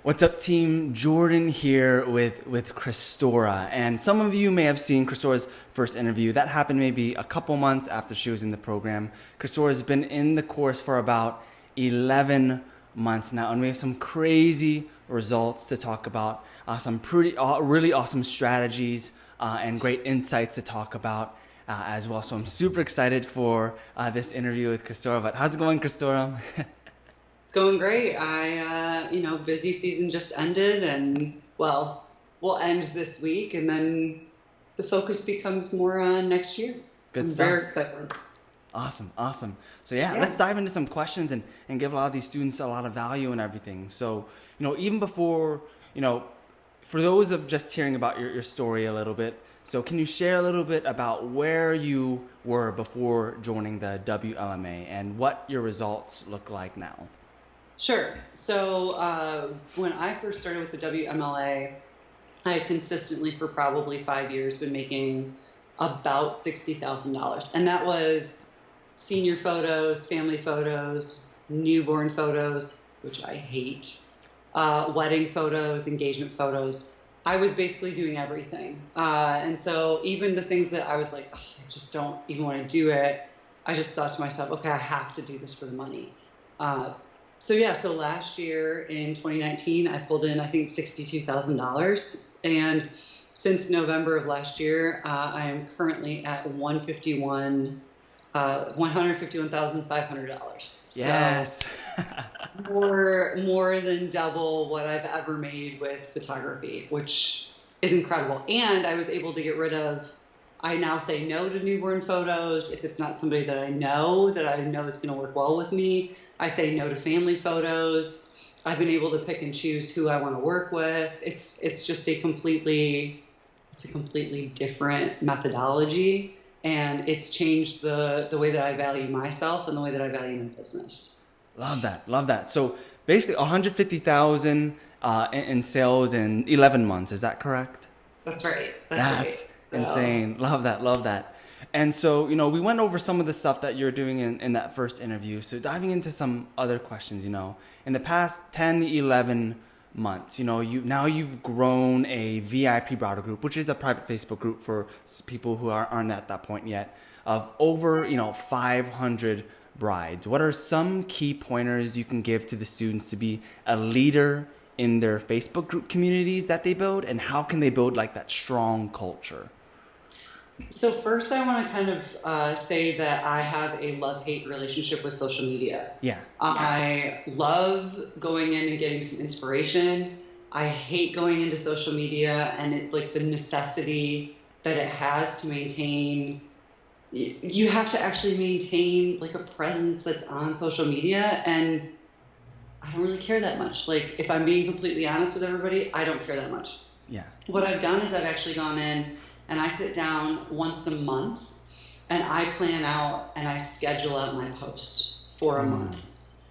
What's up, team? Jordan here with Christora. And some of you may have seen Christora's first interview. That happened maybe a couple months after she was in the program. Christora's been in the course for about 11 months now, and we have some crazy results to talk about, some really awesome strategies and great insights to talk about as well. So I'm super excited for this interview with Christora. But how's it going, Christora? Going great. Busy season just ended and well, we'll end this week and then the focus becomes more on next year. Good I'm stuff. very excited. Awesome. So yeah, Yeah. let's dive into some questions and give a lot of these students a lot of value and everything. So, even before, for those of just hearing about your story a little bit, so can you share a little bit about where you were before joining the WLMA and what your results look like now? Sure. So when I first started with the WMLA, I had consistently for probably 5 years been making about $60,000. And that was senior photos, family photos, newborn photos, which I hate, wedding photos, engagement photos. I was basically doing everything. And so even the things that I was like, "Oh, I just don't even want to do it," I just thought to myself, okay, I have to do this for the money. So last year in 2019, I pulled in, I think, $62,000. And since November of last year, I am currently at $151,500. Yes. So more than double what I've ever made with photography, which is incredible. And I was able to get rid of, I now say no to newborn photos. If it's not somebody that I know is going to work well with me, I say no to family photos. I've been able to pick and choose who I want to work with. It's just a completely different methodology, and it's changed the way that I value myself and the way that I value my business. Love that. So basically 150,000 in sales in 11 months. Is that correct? That's right. That's right. insane. Love that. And so, we went over some of the stuff that you're doing in that first interview. So diving into some other questions, in the past 10, 11 months, you've grown a VIP browser group, which is a private Facebook group for people who aren't at that point yet, of over, 500 brides. What are some key pointers you can give to the students to be a leader in their Facebook group communities that they build, and how can they build like that strong culture? So first, I want to kind of say that I have a love-hate relationship with social media. Yeah. I love going in and getting some inspiration. I hate going into social media and it's like the necessity that it has to maintain. You have to actually maintain like a presence that's on social media, and I don't really care that much. Like, if I'm being completely honest with everybody, I don't care that much. Yeah. What I've done is I've actually gone in and I sit down once a month and I plan out and I schedule out my posts for a month.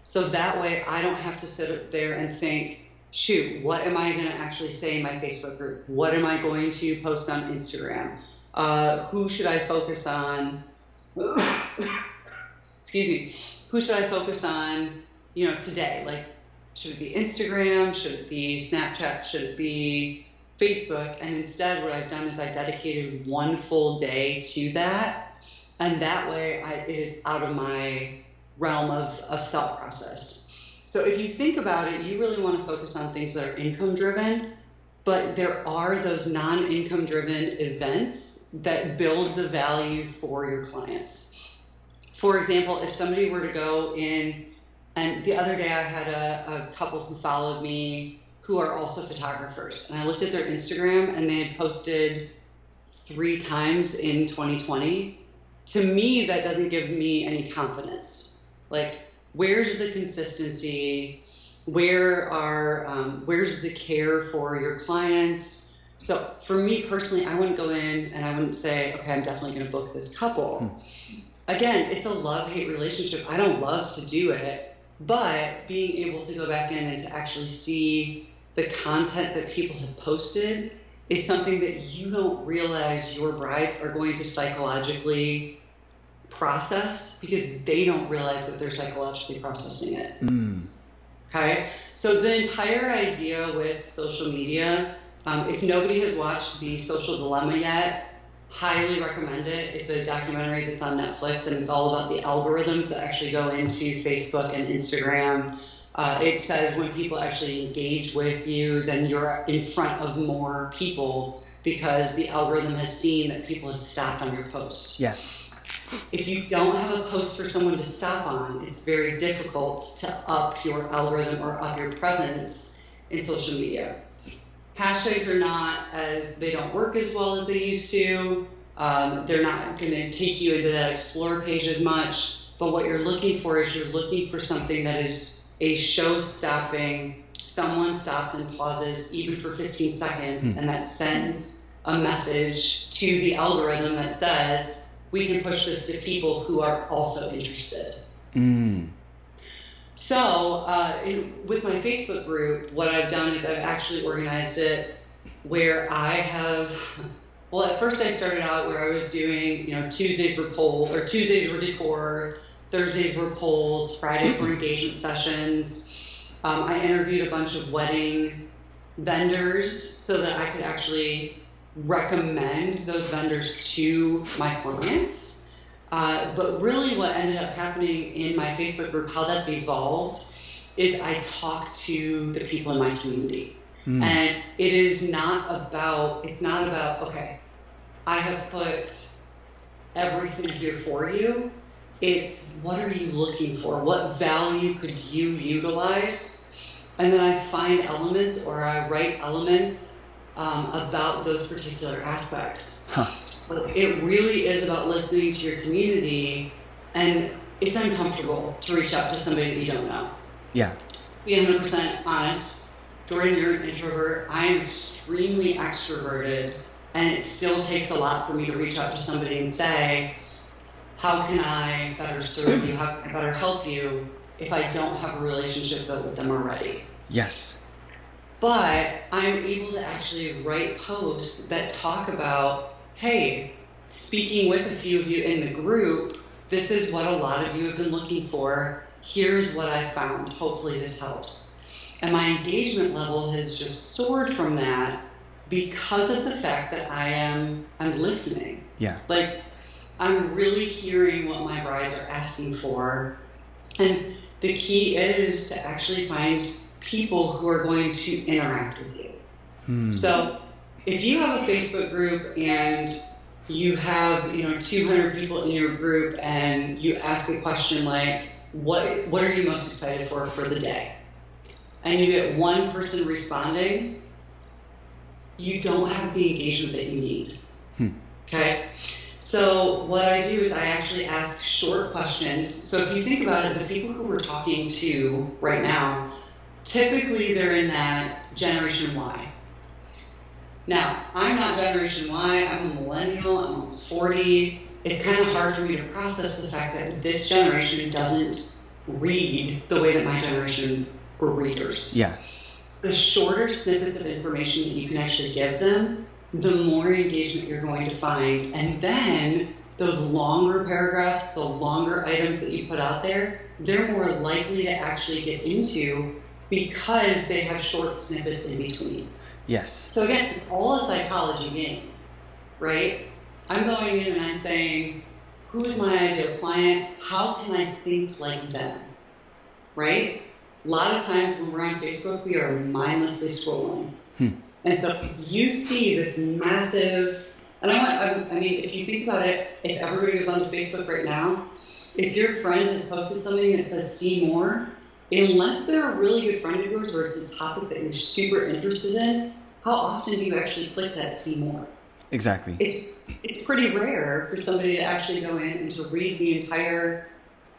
So that way I don't have to sit there and think, shoot, what am I going to actually say in my Facebook group? What am I going to post on Instagram? Who should I focus on? Excuse me. Who should I focus on, today? Like, should it be Instagram? Should it be Snapchat? Should it be Facebook? And instead what I've done is I dedicated one full day to that. And that way it is out of my realm of thought process. So if you think about it, you really want to focus on things that are income driven, but there are those non-income driven events that build the value for your clients. For example, if somebody were to go in, and the other day I had a couple who followed me who are also photographers. And I looked at their Instagram and they had posted 3 times in 2020. To me, that doesn't give me any confidence. Like, where's the consistency? Where's the care for your clients? So for me personally, I wouldn't go in and I wouldn't say, okay, I'm definitely going to book this couple. Again, it's a love-hate relationship. I don't love to do it, but being able to go back in and to actually see the content that people have posted is something that you don't realize your brides are going to psychologically process, because they don't realize that they're psychologically processing it. Okay, so the entire idea with social media, if nobody has watched The Social Dilemma yet, highly recommend it. It's a documentary that's on Netflix, and it's all about the algorithms that actually go into Facebook and Instagram. It says when people actually engage with you, then you're in front of more people because the algorithm has seen that people have stopped on your post. Yes. If you don't have a post for someone to stop on, it's very difficult to up your algorithm or up your presence in social media. Hashtags are not they don't work as well as they used to. They're not going to take you into that explore page as much. But what you're looking for is you're looking for something that is a show-stopping, someone stops and pauses even for 15 seconds, and that sends a message to the algorithm that says, we can push this to people who are also interested. So with my Facebook group, what I've done is I've actually organized it where I have, well, at first I started out where I was doing, Tuesdays were polls, or Tuesdays were decor, Thursdays were polls, Fridays were engagement sessions. I interviewed a bunch of wedding vendors so that I could actually recommend those vendors to my clients. But really what ended up happening in my Facebook group, how that's evolved, is I talk to the people in my community. And it's not about, okay, I have put everything here for you. It's what are you looking for? What value could you utilize? And then I find elements, or I write elements about those particular aspects. So it really is about listening to your community, and it's uncomfortable to reach out to somebody that you don't know. Yeah. To be 100% honest, Jordan, you're an introvert. I am extremely extroverted, and it still takes a lot for me to reach out to somebody and say, how can I better serve you? How can I better help you if I don't have a relationship built with them already? Yes. But I'm able to actually write posts that talk about, hey, speaking with a few of you in the group, this is what a lot of you have been looking for. Here's what I found. Hopefully this helps. And my engagement level has just soared from that because of the fact that I'm listening. Yeah. Like, I'm really hearing what my brides are asking for. And the key is to actually find people who are going to interact with you. So if you have a Facebook group and you have 200 people in your group and you ask a question like, what are you most excited for the day? And you get one person responding, you don't have the engagement that you need. Okay? So what I do is I actually ask short questions. So if you think about it, the people who we're talking to right now, typically they're in that Generation Y. Now, I'm not Generation Y, I'm a millennial, I'm almost 40. It's kind of hard for me to process the fact that this generation doesn't read the way that my generation were readers. Yeah. The shorter snippets of information that you can actually give them, the more engagement you're going to find. And then those longer paragraphs, the longer items that you put out there, they're more likely to actually get into because they have short snippets in between. Yes. So again, it's all a psychology game, right? I'm going in and I'm saying, who is my ideal client? How can I think like them, right? A lot of times when we're on Facebook, we are mindlessly scrolling. And so you see this massive, and I mean, if you think about it, if everybody was on Facebook right now, if your friend has posted something that says see more, unless they're a really good friend of yours or it's a topic that you're super interested in, how often do you actually click that see more? Exactly. It's pretty rare for somebody to actually go in and to read the entire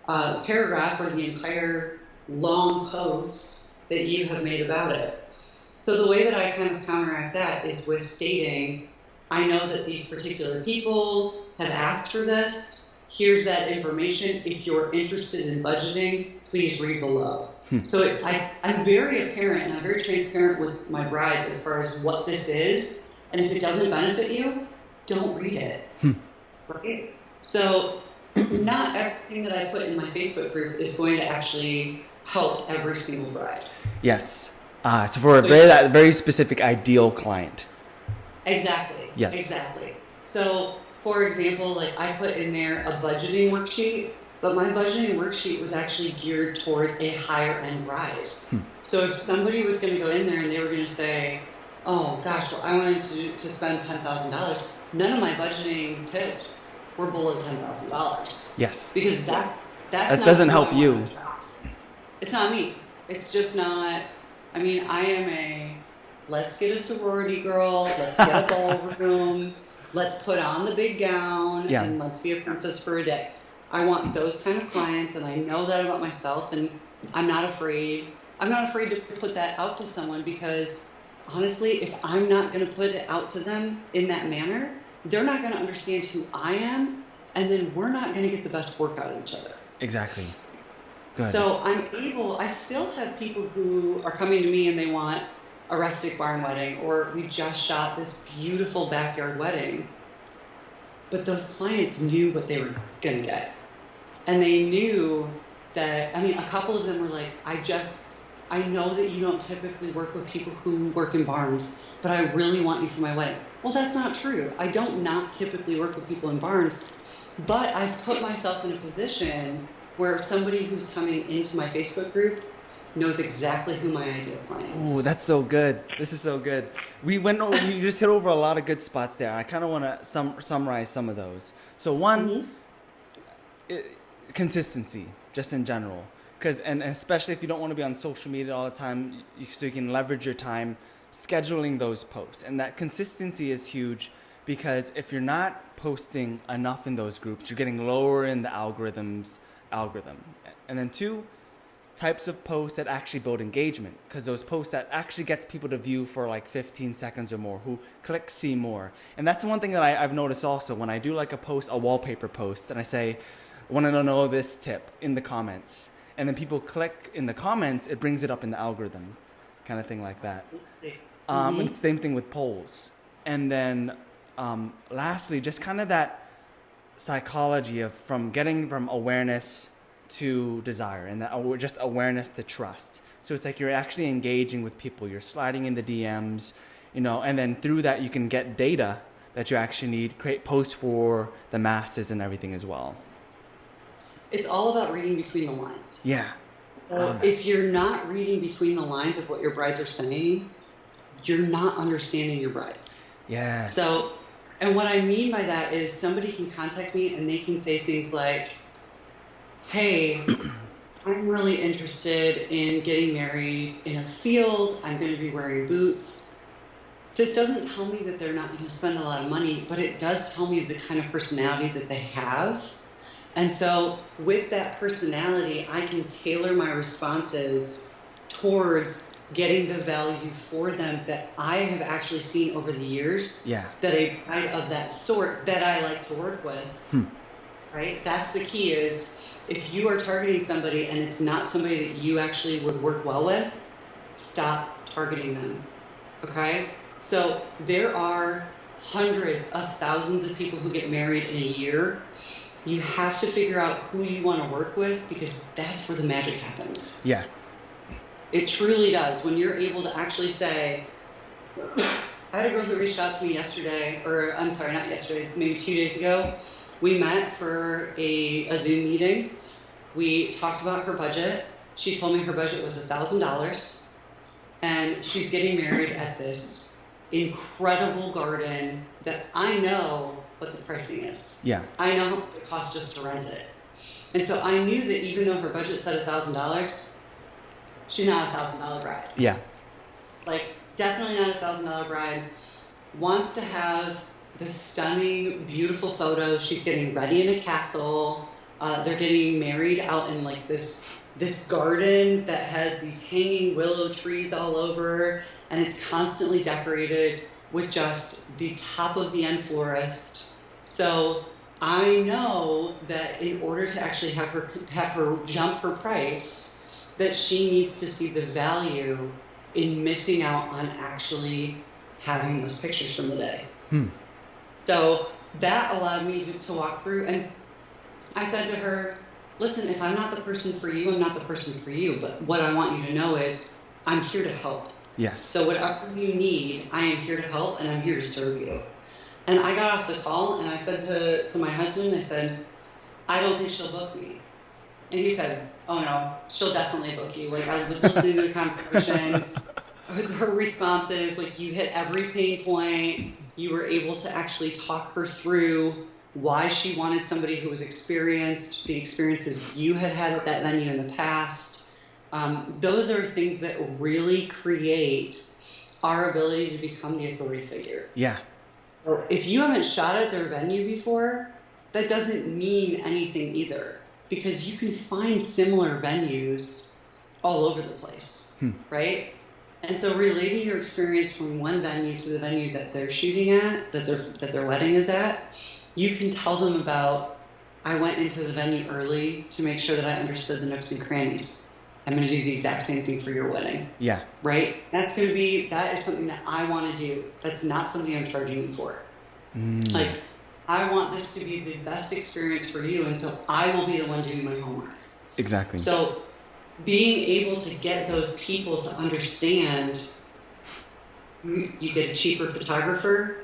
paragraph or the entire long post that you have made about it. So the way that I kind of counteract that is with stating, I know that these particular people have asked for this. Here's that information. If you're interested in budgeting, please read below. So I'm very apparent and I'm very transparent with my brides as far as what this is. And if it doesn't benefit you, don't read it. Right? So not everything that I put in my Facebook group is going to actually help every single bride. Yes. So for a very specific ideal client. Exactly. Yes. Exactly. So, for example, like I put in there a budgeting worksheet, but my budgeting worksheet was actually geared towards a higher end bride. So if somebody was going to go in there and they were going to say, oh gosh, well, I wanted to spend $10,000, none of my budgeting tips were below $10,000. Yes. Because that doesn't help you. It's not me. It's just not. I mean, I am let's get a sorority girl, let's get a ballroom, let's put on the big gown, and let's be a princess for a day. I want those kind of clients, and I know that about myself, and I'm not afraid. I'm not afraid to put that out to someone, because honestly, if I'm not going to put it out to them in that manner, they're not going to understand who I am, and then we're not going to get the best work out of each other. Exactly. Good. So I still have people who are coming to me and they want a rustic barn wedding, or we just shot this beautiful backyard wedding. But those clients knew what they were going to get. And they knew that, I mean, a couple of them were like, I know that you don't typically work with people who work in barns, but I really want you for my wedding. Well, that's not true. I don't not typically work with people in barns, but I've put myself in a position where somebody who's coming into my Facebook group knows exactly who my ideal client is. Oh, that's so good. This is so good. We just hit over a lot of good spots there. I kind of want to summarize some of those. So one, consistency, just in general. And especially if you don't want to be on social media all the time, so you can leverage your time scheduling those posts. And that consistency is huge, because if you're not posting enough in those groups, you're getting lower in the algorithm. And then two, types of posts that actually build engagement, because those posts that actually gets people to view for like 15 seconds or more, who click see more. And that's the one thing that I've noticed also when I do like a wallpaper post, and I say, want to know this tip in the comments, and then people click in the comments, it brings it up in the algorithm, kind of thing like that. And same thing with polls. And then lastly, just kind of that psychology of getting from awareness to desire, and that just awareness to trust. So it's like you're actually engaging with people, you're sliding in the DMs, and then through that you can get data that you actually need, create posts for the masses and everything as well. It's all about reading between the lines. Yeah. So if you're not reading between the lines of what your brides are saying, you're not understanding your brides. Yes. So, and what I mean by that is somebody can contact me and they can say things like, hey, I'm really interested in getting married in a field. I'm going to be wearing boots. This doesn't tell me that they're not going to spend a lot of money, but it does tell me the kind of personality that they have. And so with that personality, I can tailor my responses towards getting the value for them that I have actually seen over the years. Yeah. That a bride of that sort that I like to work with. Right? That's the key is, if you are targeting somebody and it's not somebody that you actually would work well with, stop targeting them. Okay? So there are hundreds of thousands of people who get married in a year. You have to figure out who you want to work with, because that's where the magic happens. Yeah. It truly does. When you're able to actually say, I had a girl who reached out to me yesterday, or I'm sorry, not yesterday, maybe 2 days ago. We met for a Zoom meeting. We talked about her budget. She told me her budget was $1,000, and she's getting married at this incredible garden that I know what the pricing is. Yeah. I know how much it costs just to rent it. And so I knew that even though her budget said $1,000, she's not a $1,000 bride. Yeah. Like, definitely not a $1,000 bride. Wants to have the stunning, beautiful photos. She's getting ready in a castle. They're getting married out in like this garden that has these hanging willow trees all over, and it's constantly decorated with just the top of the end florist. So I know that in order to actually have her jump her price, that she needs to see the value in missing out on actually having those pictures from the day. So that allowed me to walk through, and I said to her, listen, if I'm not the person for you, I'm not the person for you. But what I want you to know is I'm here to help. Yes. So whatever you need, I am here to help and I'm here to serve you. And I got off the call and I said to my husband, I said, I don't think she'll book me. And he said, oh no, she'll definitely book you. Like, I was listening to the conversation, her responses, like, you hit every pain point. You were able to actually talk her through why she wanted somebody who was experienced, the experiences you had had at that venue in the past. Those are things that really create our ability to become the authority figure. Yeah. So if you haven't shot at their venue before, that doesn't mean anything either, because you can find similar venues all over the place, right? And so relating your experience from one venue to the venue that they're shooting at, that their wedding is at, you can tell them about, I went into the venue early to make sure that I understood the nooks and crannies. I'm going to do the exact same thing for your wedding. Yeah. Right? That is something that I want to do. That's not something I'm charging you for. Like, I want this to be the best experience for you, and so I will be the one doing my homework. Exactly. So being able to get those people to understand, you get a cheaper photographer,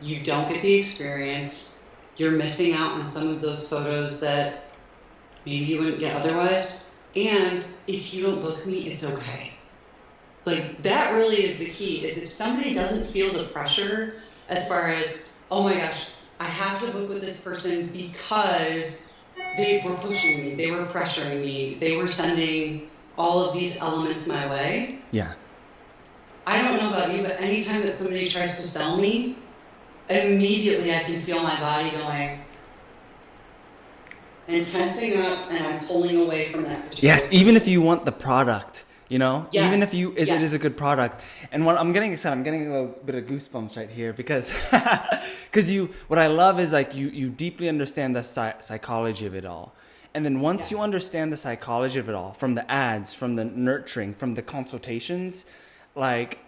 you don't get the experience, you're missing out on some of those photos that maybe you wouldn't get otherwise, and if you don't book me, it's okay. Like, that really is the key, is if somebody doesn't feel the pressure as far as, oh my gosh, I have to book with this person because they were pushing me, they were pressuring me, they were sending all of these elements my way. Yeah. I don't know about you, but anytime that somebody tries to sell me, immediately I can feel my body going and tensing up, and I'm pulling away from that particular Yes, even if you want the product, you know, yes. even if it is a good product. And what I'm getting excited, I'm getting a little bit of goosebumps right here because what I love is, like, you deeply understand the psychology of it all. And then once you understand the psychology of it all, from the ads, from the nurturing, from the consultations, like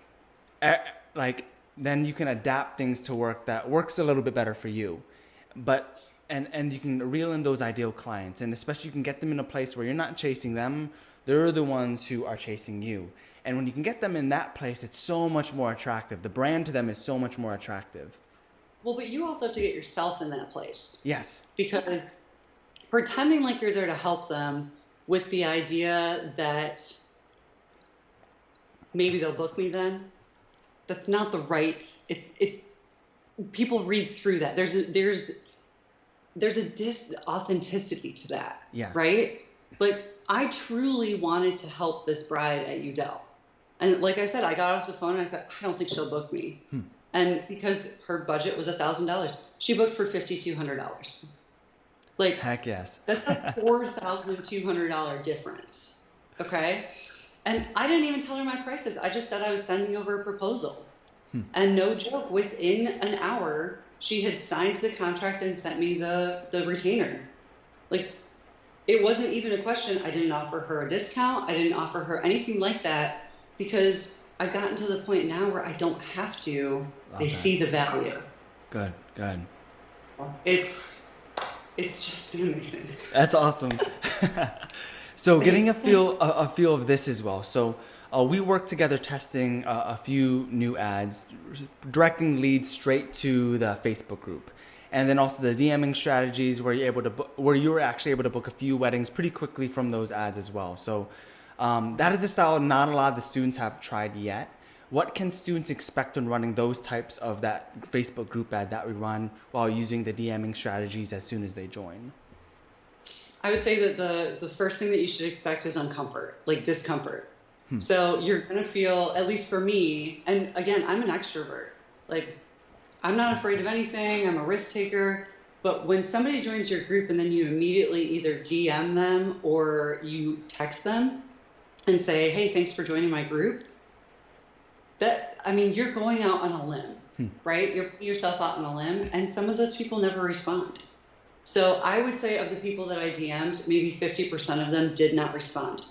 then you can adapt things to work that works a little bit better for you. But and you can reel in those ideal clients, and especially you can get them in a place where you're not chasing them, they're the ones who are chasing you. And when you can get them in that place, it's so much more attractive. The brand to them is so much more attractive. Well, but you also have to get yourself in that place. Yes. Because pretending like you're there to help them with the idea that maybe they'll book me then, that's not the right, it's people read through that. There's a authenticity to that. Yeah. Right? Like, I truly wanted to help this bride at Udell. And like I said, I got off the phone and I said, I don't think she'll book me. And because her budget was $1,000, she booked for $5,200. Like, heck yes. That's a $4,200 difference. Okay? And I didn't even tell her my prices. I just said I was sending over a proposal. And no joke, within an hour, she had signed the contract and sent me the retainer. Like, it wasn't even a question. I didn't offer her a discount. I didn't offer her anything like that, because I've gotten to the point now where I don't have to. They see the value. Good. It's just been amazing. That's awesome. So getting a feel of this as well. So we worked together testing a few new ads, directing leads straight to the Facebook group. And then also the DMing strategies where you were actually able to book a few weddings pretty quickly from those ads as well. So that is a style not a lot of the students have tried yet. What can students expect when running those types of that Facebook group ad that we run while using the DMing strategies as soon as they join? I would say that the first thing that you should expect is discomfort. So you're going to feel, at least for me, and again, I'm an extrovert. Like, I'm not afraid of anything. I'm a risk taker. But when somebody joins your group and then you immediately either DM them or you text them and say, hey, thanks for joining my group, you're going out on a limb, right? You're putting yourself out on a limb, and some of those people never respond. So I would say of the people that I DM'd, maybe 50% of them did not respond.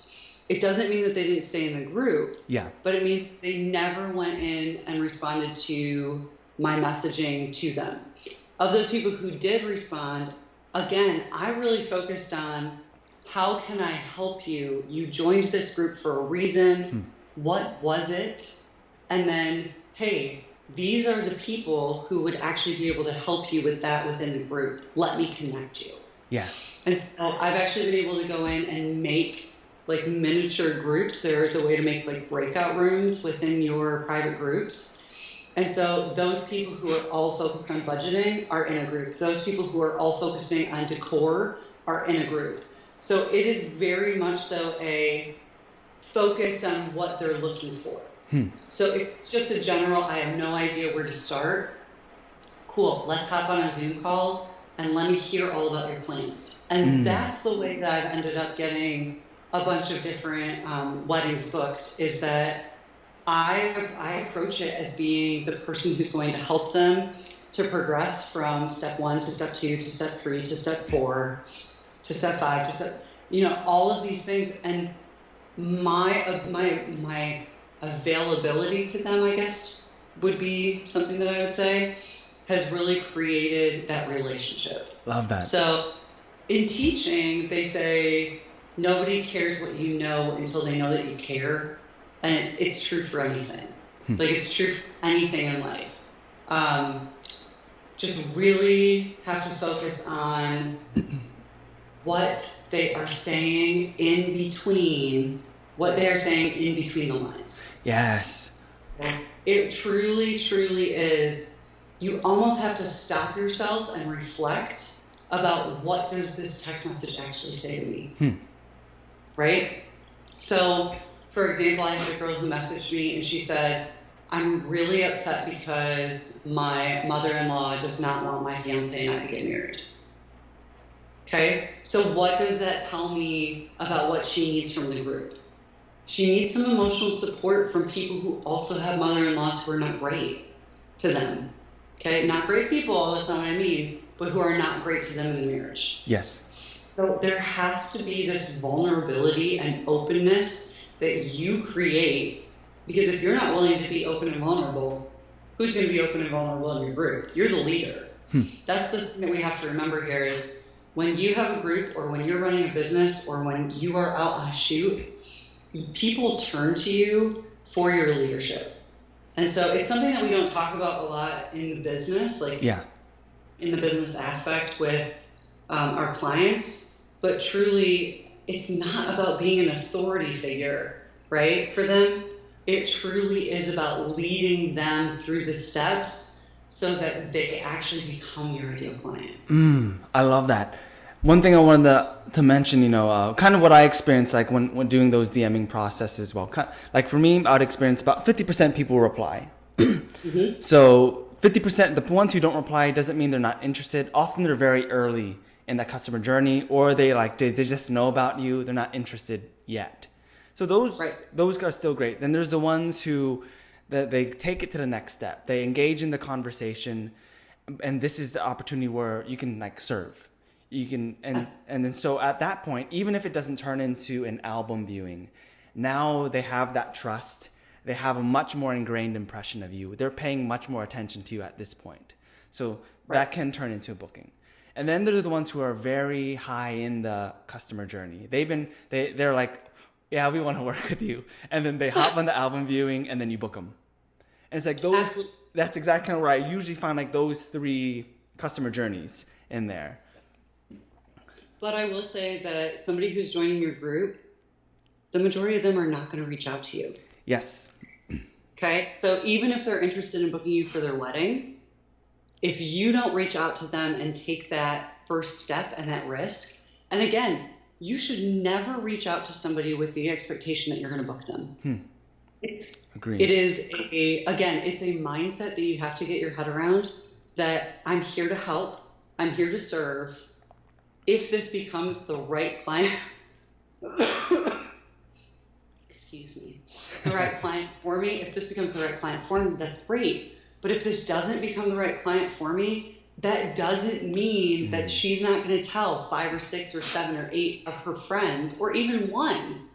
It doesn't mean that they didn't stay in the group, but it means they never went in and responded to my messaging to them. Of those people who did respond, again, I really focused on how can I help you? You joined this group for a reason. What was it? And then, hey, these are the people who would actually be able to help you with that within the group. Let me connect you. Yeah. And so I've actually been able to go in and make like miniature groups. There's a way to make like breakout rooms within your private groups. And so those people who are all focused on budgeting are in a group. Those people who are all focusing on decor are in a group. So it is very much so a focus on what they're looking for. So if it's just a general, I have no idea where to start. Cool, let's hop on a Zoom call and let me hear all about your plans. And that's the way that I've ended up getting a bunch of different weddings booked, is that I approach it as being the person who's going to help them to progress from step 1 to step 2 to step 3 to step 4 to step 5 to step, all of these things. And my availability to them, I guess, would be something that I would say has really created that relationship. Love that. So in teaching, they say nobody cares what you know until they know that you care. And it's true for anything. Like it's true for anything in life. Just really have to focus on what they are saying in between, the lines. Yes. It truly, truly is. You almost have to stop yourself and reflect about what does this text message actually say to me, right? So, for example, I had a girl who messaged me and she said, I'm really upset because my mother-in-law does not want my fiance and I to get married. Okay, so what does that tell me about what she needs from the group? She needs some emotional support from people who also have mother-in-laws who are not great to them. Okay, not great people, that's not what I mean, but who are not great to them in the marriage. Yes. So there has to be this vulnerability and openness that you create, because if you're not willing to be open and vulnerable, who's going to be open and vulnerable in your group? You're the leader. That's the thing that we have to remember here is when you have a group or when you're running a business or when you are out on a shoot, people turn to you for your leadership. And so it's something that we don't talk about a lot in the business, in the business aspect with our clients, but truly it's not about being an authority figure, right, for them. It truly is about leading them through the steps so that they actually become your ideal client. I love that. One thing I wanted to mention, kind of what I experienced, like when doing those DMing processes. Well, like for me, I would experience about 50% people reply. So 50%, the ones who don't reply doesn't mean they're not interested. Often they're very early in that customer journey, or they just know about you. They're not interested yet. So those are still great. Then there's the ones who they take it to the next step. They engage in the conversation, and this is the opportunity where you can serve. You can and then so at that point, even if it doesn't turn into an album viewing, now they have that trust. They have a much more ingrained impression of you. They're paying much more attention to you at this point. So that can turn into a booking. And then there are the ones who are very high in the customer journey. They're like, yeah, we want to work with you. And then they hop on the album viewing and then you book them. And it's like that's exactly where I usually find those 3 customer journeys in there. But I will say that somebody who's joining your group, the majority of them are not going to reach out to you. Yes. Okay. So even if they're interested in booking you for their wedding, if you don't reach out to them and take that first step and that risk, and again, you should never reach out to somebody with the expectation that you're going to book them. Agreed. It is it's a mindset that you have to get your head around, that I'm here to help. I'm here to serve. If this becomes the right client, the right client for me, if this becomes the right client for me, that's great. But if this doesn't become the right client for me, that doesn't mean that she's not going to tell 5 or 6 or 7 or 8 of her friends, or even one,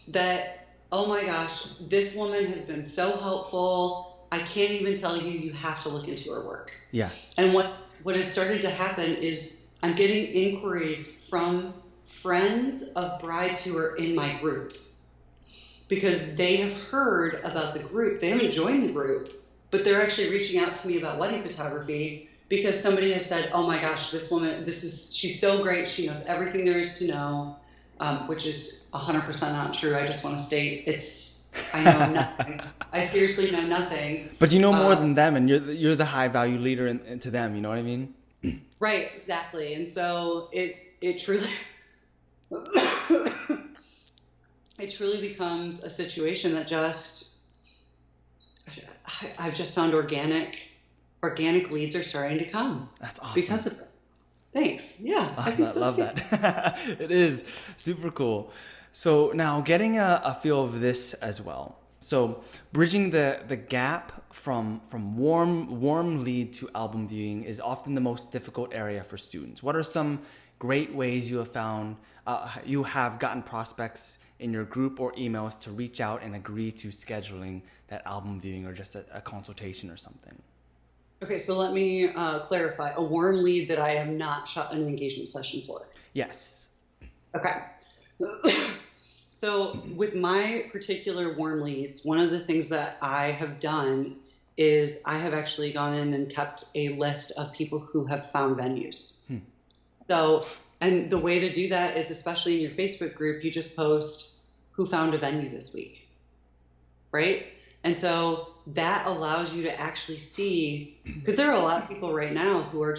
that, oh my gosh, this woman has been so helpful. I can't even tell you, you have to look into her work. Yeah. And what has started to happen is I'm getting inquiries from friends of brides who are in my group, because they have heard about the group. They haven't joined the group, but they're actually reaching out to me about wedding photography because somebody has said, oh my gosh, this woman, she's so great. She knows everything there is to know, which is 100% not true. I just want to state I know nothing. I seriously know nothing. But you know more than them, and you're the high value leader to them. You know what I mean? Right, exactly. And so it truly it truly becomes a situation that I've just found organic leads are starting to come. That's awesome. Because of it. Thanks. Yeah, I think so love too. that. It is super cool. So now getting a feel of this as well. So bridging the gap from warm lead to album viewing is often the most difficult area for students. What are some great ways you have found you have gotten prospects in your group or emails to reach out and agree to scheduling that album viewing or just a consultation or something? Okay, so let me clarify. A warm lead that I have not shot an engagement session for. Yes. Okay. So with my particular warm leads, one of the things that I have done is I have actually gone in and kept a list of people who have found venues. So, and the way to do that is, especially in your Facebook group, you just post who found a venue this week, right? And so that allows you to actually see, because there are a lot of people right now who are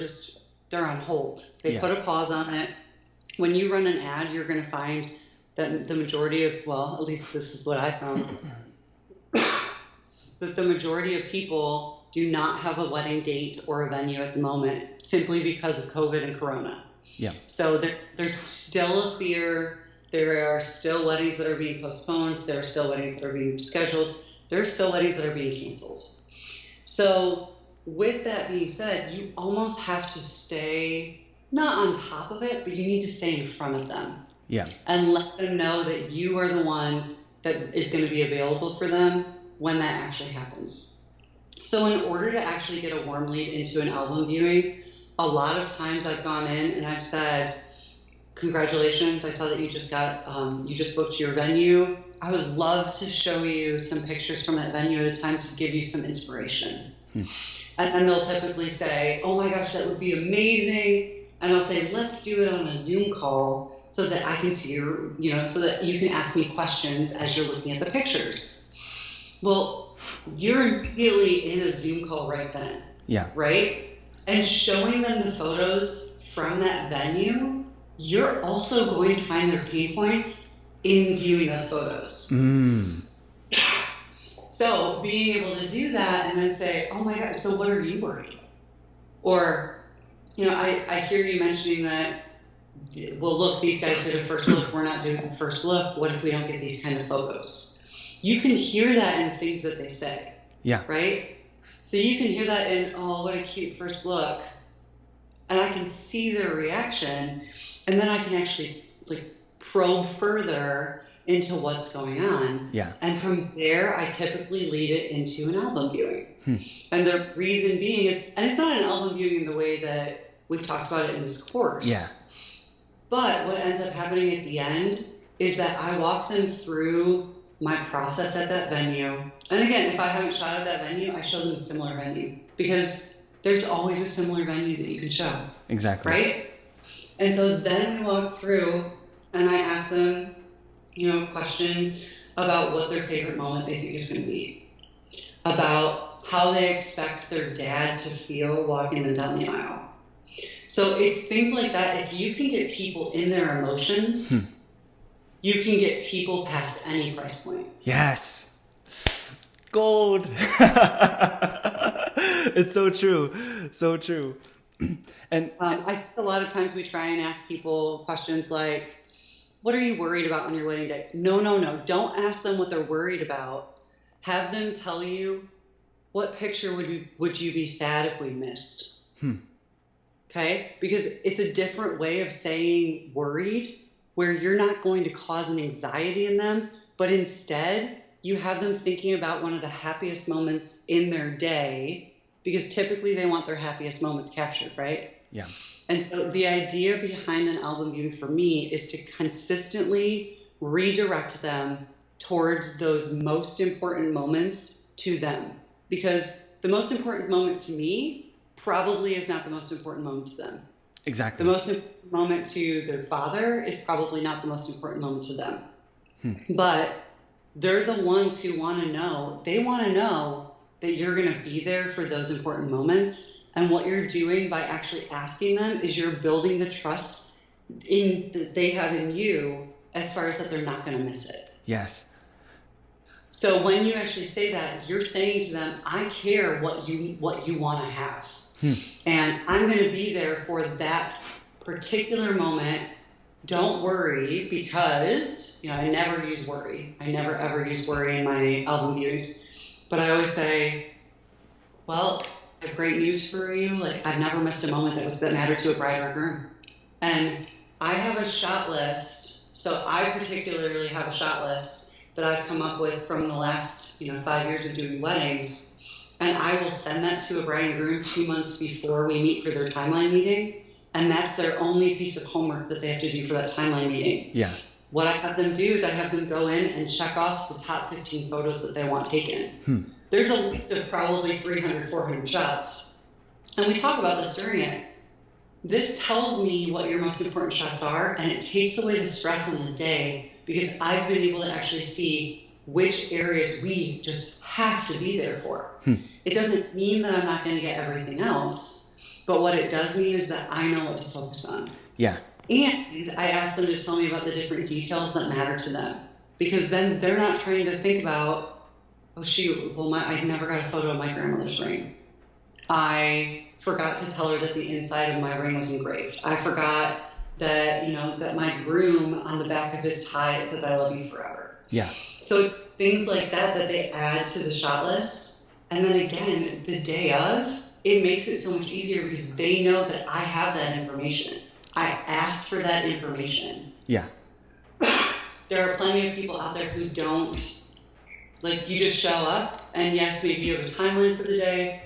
they're on hold. They put a pause on it. When you run an ad, you're going to find that the majority of, well, at least this is what I found, that the majority of people do not have a wedding date or a venue at the moment simply because of COVID and Corona. Yeah. So there's still a fear. There are still weddings that are being postponed. There are still weddings that are being scheduled. There are still weddings that are being canceled. So with that being said, you almost have to stay not on top of it, but you need to stay in front of them. Yeah. And let them know that you are the one that is going to be available for them when that actually happens. So in order to actually get a warm lead into an album viewing, a lot of times I've gone in and I've said, congratulations, I saw that you just booked your venue. I would love to show you some pictures from that venue at a time to give you some inspiration. And they'll typically say, oh my gosh, that would be amazing. And I'll say, let's do it on a Zoom call so that I can see so that you can ask me questions as you're looking at the pictures. Well, you're immediately in a Zoom call right then. Yeah. Right? And showing them the photos from that venue, you're also going to find their pain points in viewing those photos. So being able to do that and then say, oh my God, so what are you worried about? Or, I hear you mentioning that, well, look, these guys did a first look. We're not doing a first look. What if we don't get these kind of photos? You can hear that in things that they say. Yeah. Right? So you can hear that in, oh, what a cute first look. And I can see their reaction. And then I can actually probe further into what's going on. Yeah. And from there, I typically lead it into an album viewing. And the reason being is, and it's not an album viewing in the way that we've talked about it in this course. Yeah. But what ends up happening at the end is that I walk them through my process at that venue. And again, if I haven't shot at that venue, I show them a similar venue because there's always a similar venue that you can show. Exactly. Right? And so then we walk through and I ask them, questions about what their favorite moment they think is going to be, about how they expect their dad to feel walking them down the aisle. So it's things like that. If you can get people in their emotions, you can get people past any price point. Yes. Gold. It's so true. So true. And I think a lot of times we try and ask people questions like, what are you worried about on your wedding day? No. Don't ask them what they're worried about. Have them tell you, what picture would you be sad if we missed? Okay? Because it's a different way of saying worried, where you're not going to cause an anxiety in them, but instead you have them thinking about one of the happiest moments in their day, because typically they want their happiest moments captured, right? Yeah. And so the idea behind an album viewing for me is to consistently redirect them towards those most important moments to them. Because the most important moment to me probably is not the most important moment to them. Exactly. The most important moment to their father is probably not the most important moment to them. But they're the ones who want to know. They want to know that you're going to be there for those important moments. And what you're doing by actually asking them is you're building the trust that they have in you, as far as that they're not going to miss it. Yes. So when you actually say that, you're saying to them, I care what you want to have. And I'm going to be there for that particular moment. Don't worry, because, I never use worry. I never ever use worry in my album viewings. But I always say, well, I have great news for you. Like, I've never missed a moment that mattered to a bride or groom. And I have a shot list. So I particularly have a shot list that I've come up with from the last, 5 years of doing weddings. And I will send that to a bride and groom 2 months before we meet for their timeline meeting. And that's their only piece of homework that they have to do for that timeline meeting. Yeah. What I have them do is I have them go in and check off the top 15 photos that they want taken. There's a list of probably 300, 400 shots. And we talk about this during it. This tells me what your most important shots are, and it takes away the stress on the day, because I've been able to actually see which areas we just have to be there for. It doesn't mean that I'm not going to get everything else, but what it does mean is that I know what to focus on. Yeah. And I ask them to tell me about the different details that matter to them, because then they're not trying to think about, oh shoot, well, I never got a photo of my grandmother's ring. I forgot to tell her that the inside of my ring was engraved. I forgot that, that my groom, on the back of his tie, it says, I love you forever. Yeah. So things like that they add to the shot list. And then again, the day of, it makes it so much easier because they know that I have that information. I asked for that information. Yeah. There are plenty of people out there who don't, like, you just show up, and yes, maybe you have a timeline for the day.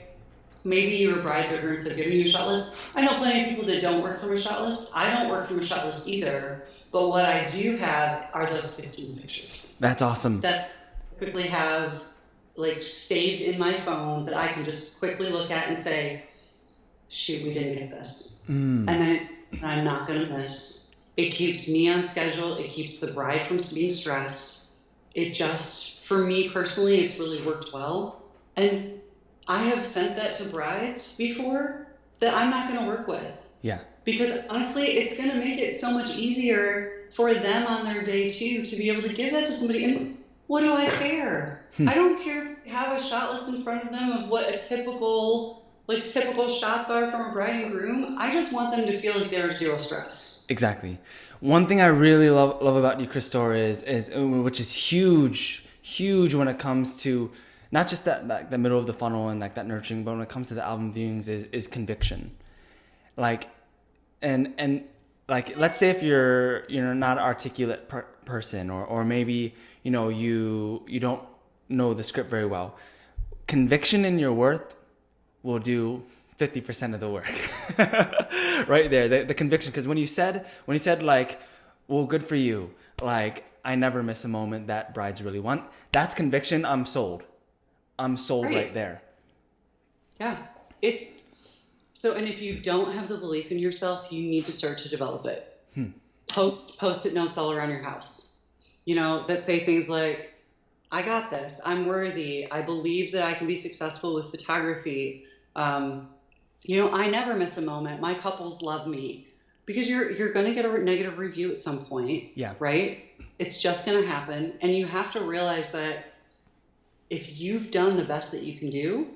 Maybe your brides or grooms have given you a shot list. I know plenty of people that don't work from a shot list. I don't work from a shot list either. But what I do have are those 15 pictures. That's awesome. That I quickly have, like, saved in my phone that I can just quickly look at and say, shoot, we didn't get this. And then I'm not going to miss. It keeps me on schedule. It keeps the bride from being stressed. It just, for me personally, it's really worked well. And I have sent that to brides before that I'm not going to work with. Yeah. Because honestly, it's going to make it so much easier for them on their day too to be able to give that to somebody. And what do I care? I don't care if they have a shot list in front of them of what a typical shots are from a bride and groom. I just want them to feel like there's zero stress. Exactly. One thing I really love about you, Christora, is which is huge when it comes to not just that, like, the middle of the funnel and like that nurturing, but when it comes to the album viewings is conviction. Like, and like, let's say if you're not an articulate person, or maybe you don't know the script very well, conviction in your worth will do 50% of the work. Right there, the conviction. Because when you said like, well, good for you, like, I never miss a moment that brides really want, that's conviction. I'm sold right there. Yeah. So, and if you don't have the belief in yourself, you need to start to develop it. Post-it notes all around your house, that say things like, I got this, I'm worthy, I believe that I can be successful with photography. I never miss a moment. My couples love me. Because you're going to get a negative review at some point. Yeah. Right? It's just going to happen. And you have to realize that if you've done the best that you can do,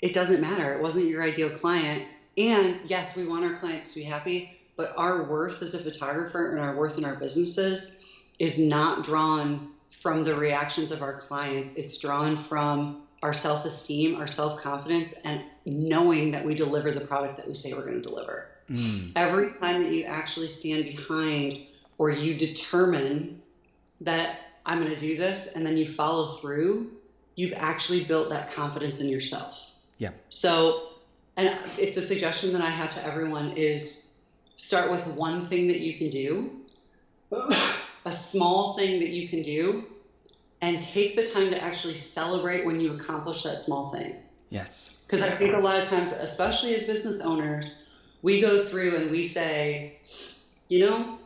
it doesn't matter. It wasn't your ideal client. And yes, we want our clients to be happy, but our worth as a photographer and our worth in our businesses is not drawn from the reactions of our clients. It's drawn from our self-esteem, our self-confidence, and knowing that we deliver the product that we say we're going to deliver. Every time that you actually stand behind, or you determine that I'm going to do this, and then you follow through, you've actually built that confidence in yourself. Yeah. So and it's a suggestion that I have to everyone, is start with one thing that you can do, a small thing that you can do, and take the time to actually celebrate when you accomplish that small thing. Yes. Because I think a lot of times, especially as business owners, we go through and we say, you know,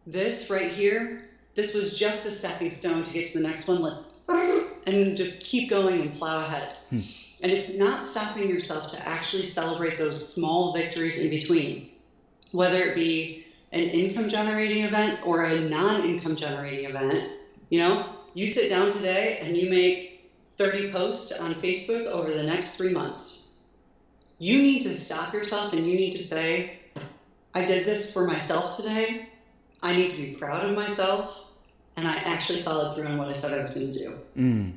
this right here, this was just a stepping stone to get to the next one. And just keep going and plow ahead. And if you're not stopping yourself to actually celebrate those small victories in between, whether it be an income generating event or a non-income generating event, you know, you sit down today and you make 30 posts on Facebook over the next 3 months. You need to stop yourself and you need to say, I did this for myself today. I need to be proud of myself. And I actually followed through on what I said I was going to do.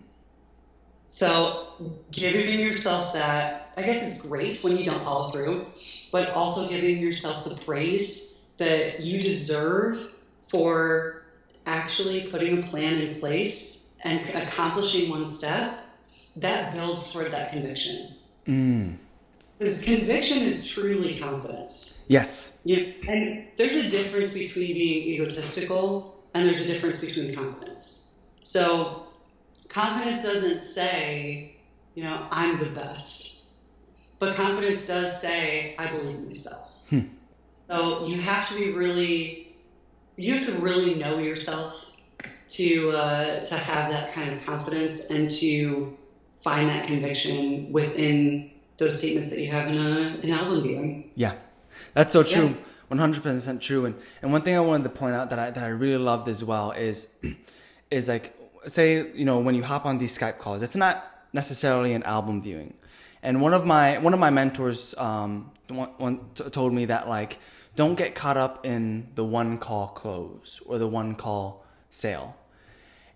So giving yourself that, I guess it's grace when you don't follow through, but also giving yourself the praise that you deserve for actually putting a plan in place and accomplishing one step, that builds toward that conviction. Because conviction is truly confidence. Yes. And there's a difference between being egotistical and there's a difference between confidence. So confidence doesn't say, you know, I'm the best. But confidence does say, I believe in myself. So you have to really know yourself to have that kind of confidence and to find that conviction within those statements that you have in an album viewing. Yeah, that's so true. 100% true. And one thing I wanted to point out that I really loved as well is like, say, you know, when you hop on these Skype calls, it's not necessarily an album viewing. And one of my mentors told me that, like, don't get caught up in the one call close or the one call sale.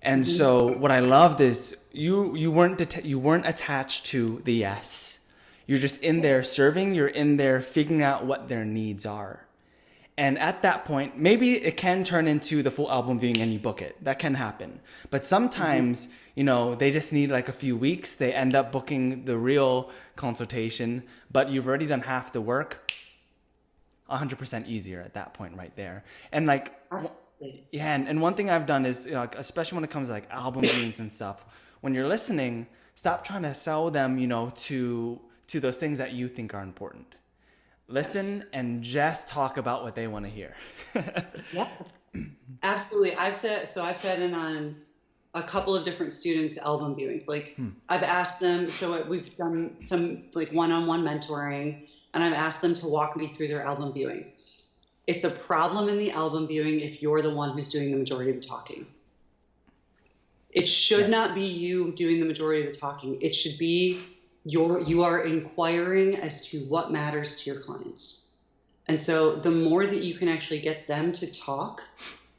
And so what I loved is you weren't attached to the yes. You're just in there serving. You're in there figuring out what their needs are. And at that point, maybe it can turn into the full album viewing and you book it. That can happen. But sometimes, you know, they just need like a few weeks. They end up booking the real consultation, but you've already done half the work. 100% easier at that point right there. And like, yeah, and one thing I've done is, you know, like, especially when it comes to like album viewings and stuff, when you're listening, stop trying to sell them, you know, to those things that you think are important. Listen and just talk about what they want to hear. Yes, absolutely. I've sat in on a couple of different students' album viewings. Like I've asked them, so we've done some like one-on-one mentoring, and I've asked them to walk me through their album viewing. It's a problem in the album viewing if you're the one who's doing the majority of the talking. It should not be you doing the majority of the talking. It should be you are inquiring as to what matters to your clients. And so the more that you can actually get them to talk,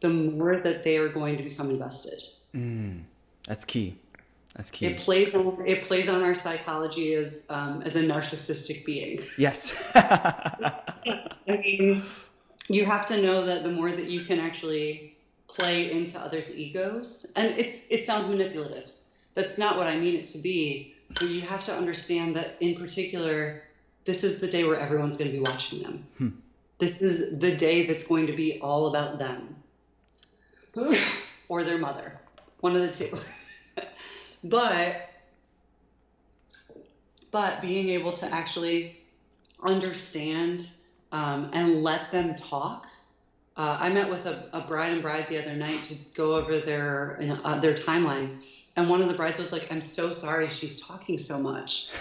the more that they are going to become invested. That's key. That's key. It plays on our psychology as a narcissistic being. Yes. I mean, you have to know that the more that you can actually play into others' egos, and it sounds manipulative. That's not what I mean it to be. But you have to understand that, in particular, this is the day where everyone's going to be watching them. This is the day that's going to be all about them or their mother, one of the two. But being able to actually understand and let them talk. I met with a bride and bride the other night to go over their timeline. And one of the brides was like, I'm so sorry she's talking so much.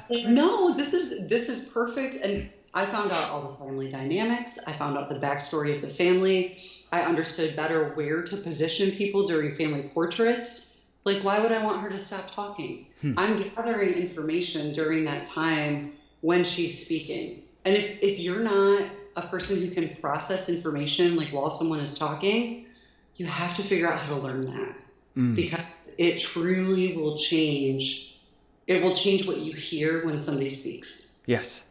No, this is perfect. And I found out all the family dynamics. I found out the backstory of the family. I understood better where to position people during family portraits. Like, why would I want her to stop talking? I'm gathering information during that time when she's speaking. And if you're not a person who can process information like while someone is talking, you have to figure out how to learn that. Because it truly will change. It will change what you hear when somebody speaks. Yes,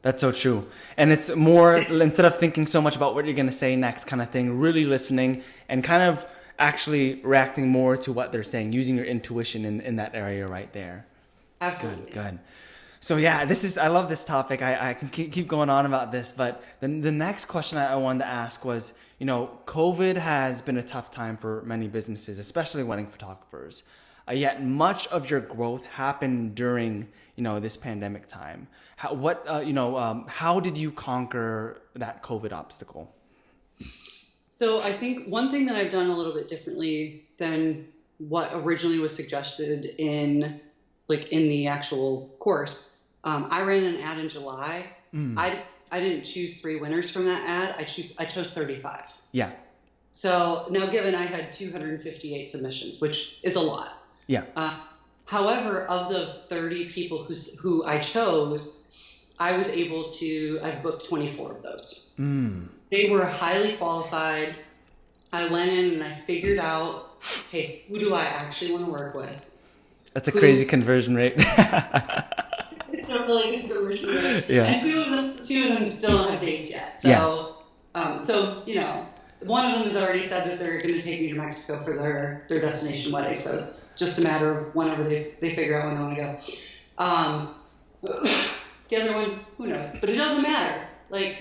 that's so true. And it's more, instead of thinking so much about what you're going to say next kind of thing, really listening and kind of actually reacting more to what they're saying, using your intuition in that area right there. Absolutely. Good. So yeah, I love this topic. I can keep going on about this, but then the next question I wanted to ask was, COVID has been a tough time for many businesses, especially wedding photographers. Yet much of your growth happened during, this pandemic time. How did you conquer that COVID obstacle? So I think one thing that I've done a little bit differently than what originally was suggested in the actual course. I ran an ad in July. I didn't choose 3 winners from that ad. I chose 35. Yeah. So now, given I had 258 submissions, which is a lot. Yeah. However, of those 30 people who I chose, I was able to. I booked 24 of those. They were highly qualified. I went in and I figured out, hey, who do I actually want to work with? That's a crazy conversion rate. It's a really good conversion rate. Yeah. And two of them still don't have dates yet. So, one of them has already said that they're going to take me to Mexico for their destination wedding. So it's just a matter of whenever they figure out when they want to go. The other one, who knows? But it doesn't matter. It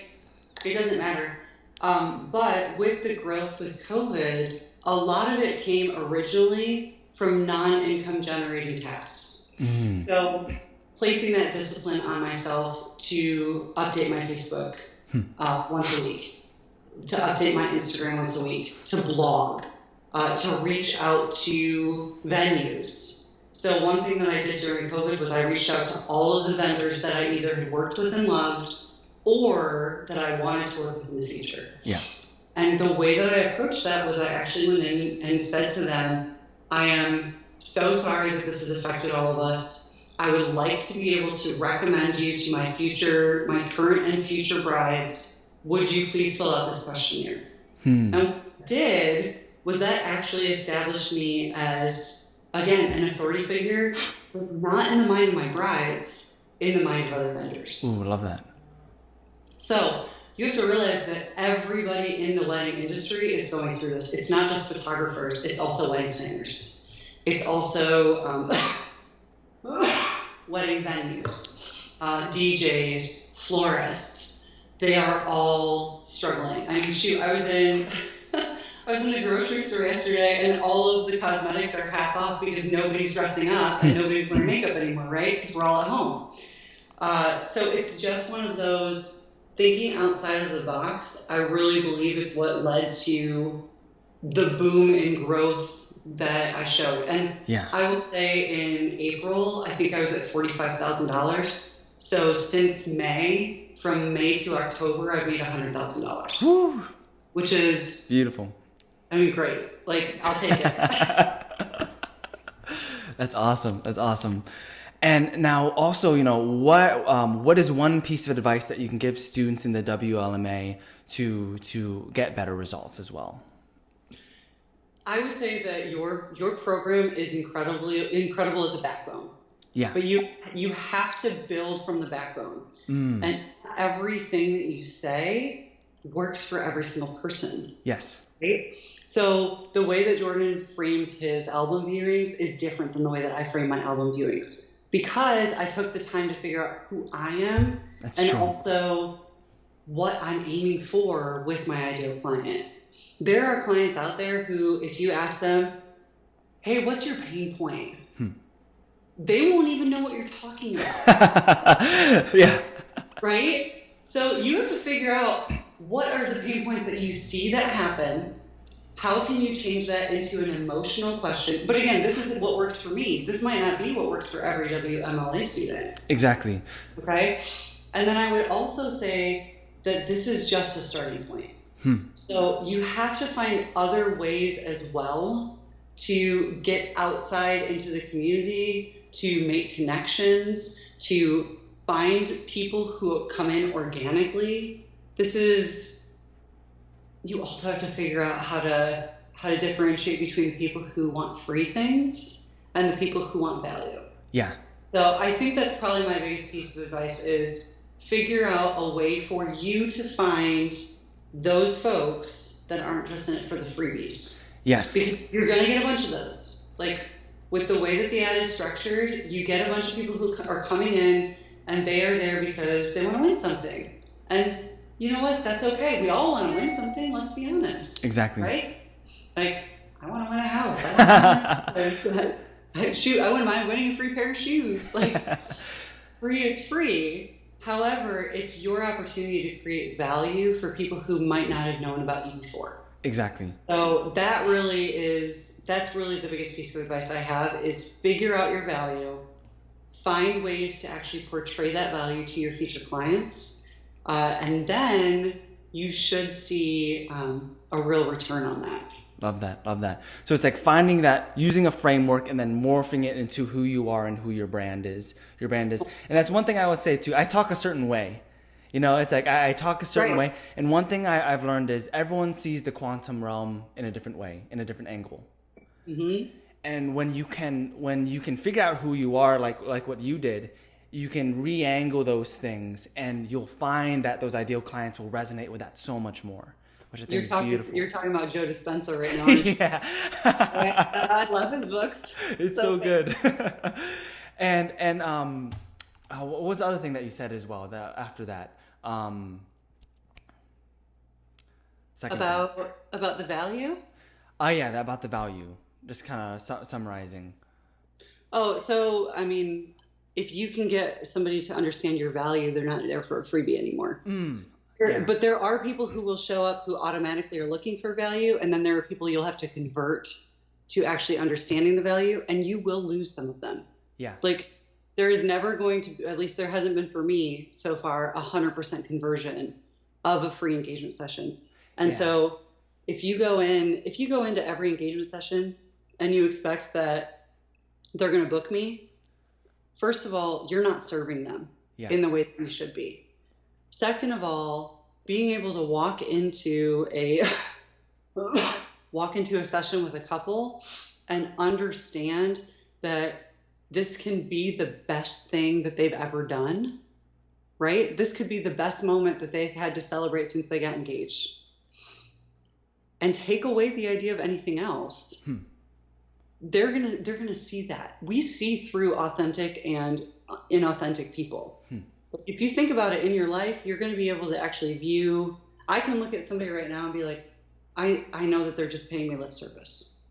doesn't matter. But with the growth with COVID, a lot of it came originally from non-income generating tasks. So placing that discipline on myself to update my Facebook once a week, to update my Instagram once a week, to blog, to reach out to venues. So one thing that I did during COVID was I reached out to all of the vendors that I either had worked with and loved or that I wanted to work with in the future. Yeah. And the way that I approached that was I actually went in and said to them, I am so sorry that this has affected all of us. I would like to be able to recommend you to my current and future brides. Would you please fill out this questionnaire? And what I did was that actually established me as, again, an authority figure, but not in the mind of my brides, in the mind of other vendors. Ooh, I love that. So you have to realize that everybody in the wedding industry is going through this. It's not just photographers. It's also wedding planners. It's also wedding venues, DJs, florists. They are all struggling. I mean, shoot, I was in the grocery store yesterday, and all of the cosmetics are half off because nobody's dressing up and nobody's wearing makeup anymore, right? Because we're all at home. So it's just one of those. Thinking outside of the box, I really believe is what led to the boom in growth that I showed. And I would say in April, I think I was at $45,000. So since May, from May to October, I've made $100,000, which is beautiful. I mean, great. I'll take it. That's awesome. That's awesome. And now also, what is one piece of advice that you can give students in the WLMA to get better results as well? I would say that your program is incredible as a backbone. Yeah. But you have to build from the backbone. And everything that you say works for every single person. Yes. Right? So the way that Jordan frames his album viewings is different than the way that I frame my album viewings. Because I took the time to figure out who I am also what I'm aiming for with my ideal client. There are clients out there who, if you ask them, hey, what's your pain point? They won't even know what you're talking about. Yeah. Right? So you have to figure out what are the pain points that you see that happen. How can you change that into an emotional question? But again, this is what works for me. This might not be what works for every WMLA student. Exactly. Okay? And then I would also say that this is just a starting point. So you have to find other ways as well to get outside into the community, to make connections, to find people who come in organically. You also have to figure out how to differentiate between the people who want free things and the people who want value. Yeah. So I think that's probably my biggest piece of advice is figure out a way for you to find those folks that aren't just in it for the freebies. Yes. Because you're going to get a bunch of those. With the way that the ad is structured, you get a bunch of people who are coming in and they are there because they want to win something. And you know what? That's okay. We all want to win something. Let's be honest. Exactly. Right? Like, I want to win a house. I wouldn't mind winning a free pair of shoes. Like, free is free. However, it's your opportunity to create value for people who might not have known about you before. Exactly. So that's really the biggest piece of advice I have is figure out your value, find ways to actually portray that value to your future clients, and then you should see a real return on that. Love that. Love that. So it's like finding that, using a framework and then morphing it into who you are and who your brand is. And that's one thing I would say too. I talk a certain way. You know, it's like I talk a certain way. And one thing I've learned is everyone sees the quantum realm in a different way, in a different angle. Mm-hmm. And when you can figure out who you are, like what you did, you can re-angle those things, and you'll find that those ideal clients will resonate with that so much more. Which I think is beautiful. You're talking about Joe Dispenza right now. Yeah. I love his books. It's so good. and what was the other thing that you said as well after that? About the value? Oh yeah, about the value. Just kind of summarizing. Oh, so I mean, if you can get somebody to understand your value, they're not there for a freebie anymore. Yeah. But there are people who will show up who automatically are looking for value, and then there are people you'll have to convert to actually understanding the value, and you will lose some of them. Yeah. Like, there is never going to, at least there hasn't been for me so far, 100% conversion of a free engagement session. And so if you go into every engagement session and you expect that they're going to book me, first of all, you're not serving them in the way that you should be. Second of all, being able to walk into a session with a couple and understand that this can be the best thing that they've ever done, right? This could be the best moment that they've had to celebrate since they got engaged. And take away the idea of anything else. They're gonna see that. We see through authentic and inauthentic people. If you think about it in your life, you're going to be able to actually view. I can look at somebody right now and be like, I know that they're just paying me lip service,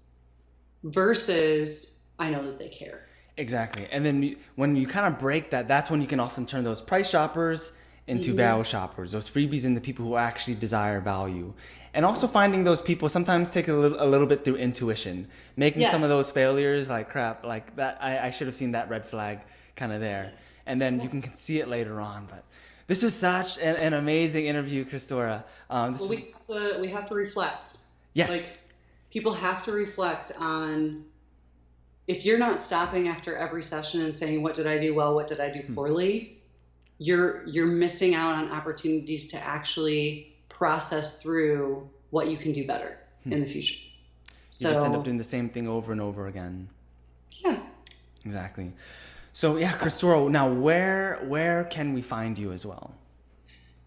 versus I know that they care. Exactly. And then when you kind of break that, that's when you can often turn those price shoppers into value shoppers, those freebies into people who actually desire value. And also finding those people sometimes take a little bit through intuition, making some of those failures like crap, like that. I should have seen that red flag kind of there. And then you can see it later on. But this was such an amazing interview, Christora. We have to reflect. Yes. Like, people have to reflect on, if you're not stopping after every session and saying, what did I do well, what did I do poorly, you're missing out on opportunities to actually process through what you can do better in the future. You just end up doing the same thing over and over again. Yeah. Exactly. So yeah, Christora, now where can we find you as well?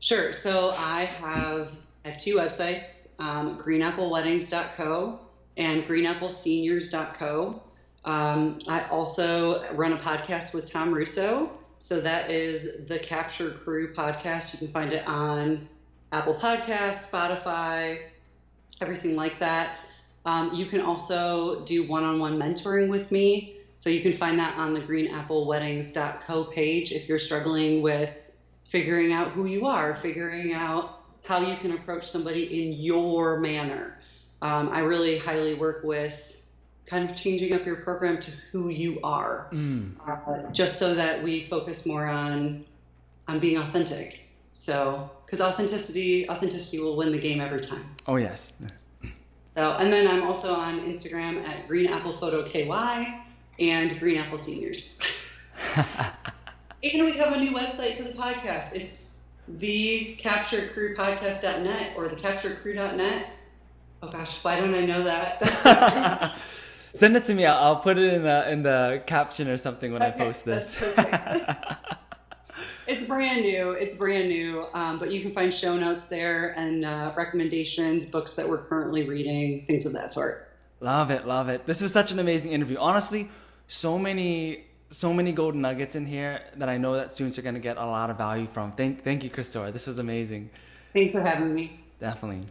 Sure. So I have two websites, greenappleweddings.co and greenappleseniors.co. I also run a podcast with Tom Russo. So that is the Capture Crew podcast. You can find it on Apple Podcasts, Spotify, everything like that. You can also do one-on-one mentoring with me. So you can find that on the greenappleweddings.co page if you're struggling with figuring out who you are, figuring out how you can approach somebody in your manner. I really highly work with kind of changing up your program to who you are, just so that we focus more on being authentic. So, because authenticity will win the game every time. Oh, yes. So, and then I'm also on Instagram at greenapplephotoky and Green Apple Seniors. And we have a new website for the podcast. It's thecapturedcrewpodcast.net or thecapturedcrew.net. Oh gosh, why don't I know that? Send it to me. I'll put it in the caption or something when I post this. It's brand new. But you can find show notes there and recommendations, books that we're currently reading, things of that sort. Love it. This was such an amazing interview. Honestly, so many so many gold nuggets in here that I know that students are going to get a lot of value from. Thank you, Christora. This was amazing. Thanks for having me. Definitely.